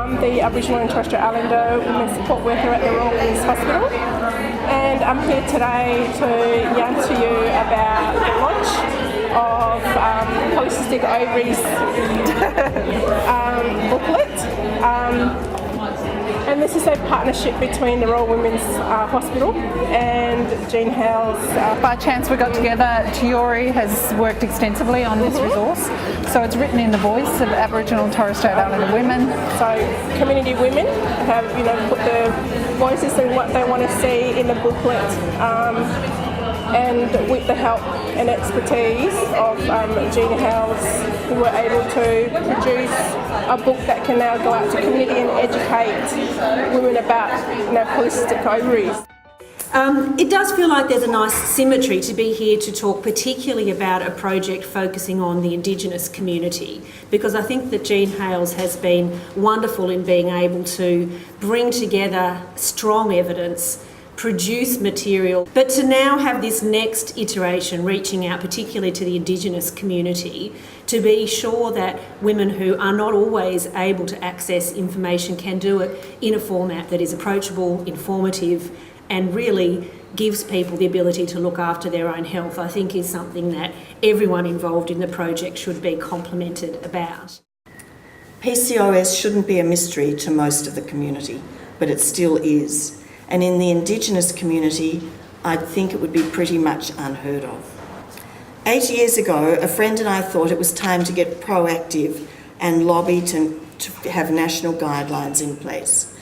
I'm the Aboriginal and Torres Strait Islander Women's Support Worker at the Royal Women's Hospital, and I'm here today to yarn to you about the launch of polycystic ovaries booklet. And this is a partnership between the Royal Women's Hospital and Jean Hale's. By chance we got together. Tiori has worked extensively on this resource, so it's written in the voice of Aboriginal and Torres Strait Islander women. So community women have put their voices and what they want to see in the booklet, and with the help and expertise of Jean Hales, we were able to produce a book that can now go out to community and educate women about polycystic ovaries. It does feel like there's a nice symmetry to be here to talk particularly about a project focusing on the Indigenous community, because I think that Jean Hales has been wonderful in being able to bring together strong evidence, produce material, but to now have this next iteration reaching out particularly to the Indigenous community to be sure that women who are not always able to access information can do it in a format that is approachable, informative, and really gives people the ability to look after their own health, I think is something that everyone involved in the project should be complimented about. PCOS shouldn't be a mystery to most of the community, but it still is. And in the Indigenous community, I think it would be pretty much unheard of. 8 years ago, a friend and I thought it was time to get proactive and lobby to have national guidelines in place,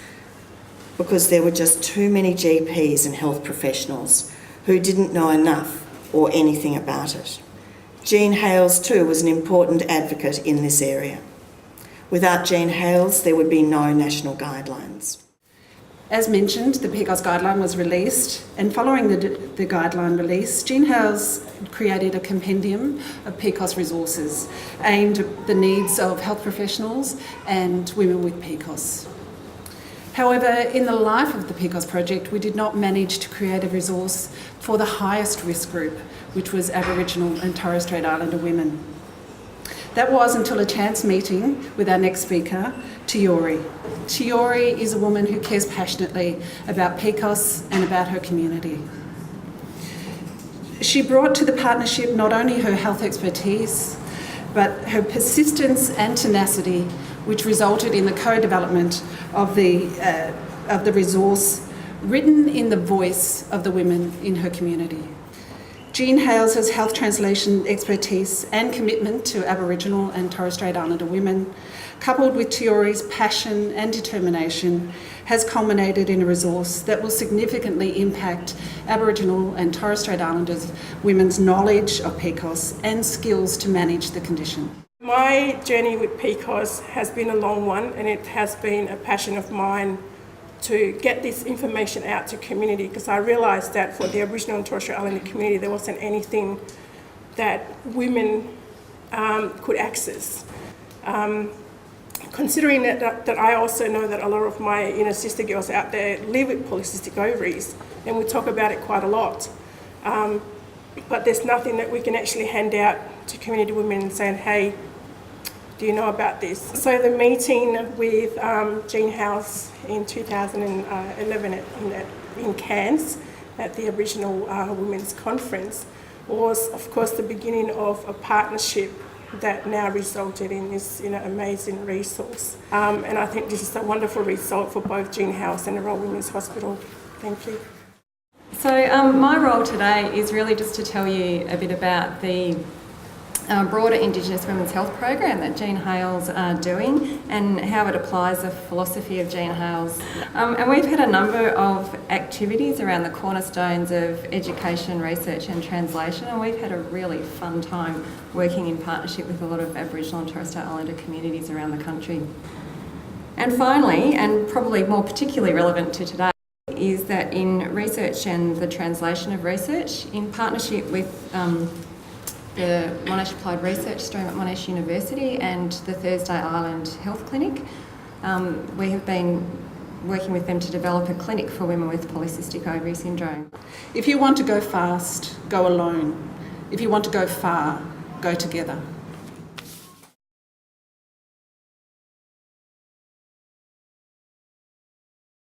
because there were just too many GPs and health professionals who didn't know enough or anything about it. Jean Hales too was an important advocate in this area. Without Jean Hales, there would be no national guidelines. As mentioned, the PCOS guideline was released, and following the guideline release, Jean Hales created a compendium of PCOS resources aimed at the needs of health professionals and women with PCOS. However, in the life of the PCOS project, we did not manage to create a resource for the highest risk group, which was Aboriginal and Torres Strait Islander women. That was until a chance meeting with our next speaker, Tiori. Tiori is a woman who cares passionately about PCOS and about her community. She brought to the partnership not only her health expertise, but her persistence and tenacity, which resulted in the co-development of the resource written in the voice of the women in her community. Jean Hales' health translation expertise and commitment to Aboriginal and Torres Strait Islander women, coupled with Tiori's passion and determination, has culminated in a resource that will significantly impact Aboriginal and Torres Strait Islanders women's knowledge of PCOS and skills to manage the condition. My journey with PCOS has been a long one, and it has been a passion of mine to get this information out to community, because I realised that for the Aboriginal and Torres Strait Islander community there wasn't anything that women could access. Considering that I also know that a lot of my sister girls out there live with polycystic ovaries, and we talk about it quite a lot, but there's nothing that we can actually hand out to community women saying, hey, do you know about this? So the meeting with Jean Hales in 2011 in Cairns at the Aboriginal Women's Conference was, of course, the beginning of a partnership that now resulted in this amazing resource. And I think this is a wonderful result for both Jean Hales and the Royal Women's Hospital. Thank you. So my role today is really just to tell you a bit about the broader Indigenous Women's Health Program that Jean Hales are doing and how it applies the philosophy of Jean Hales. And we've had a number of activities around the cornerstones of education, research and translation, and we've had a really fun time working in partnership with a lot of Aboriginal and Torres Strait Islander communities around the country. And finally, and probably more particularly relevant to today, is that in research and the translation of research, in partnership with the Monash Applied Research Stream at Monash University and the Thursday Island Health Clinic, we have been working with them to develop a clinic for women with polycystic ovary syndrome. If you want to go fast, go alone. If you want to go far, go together.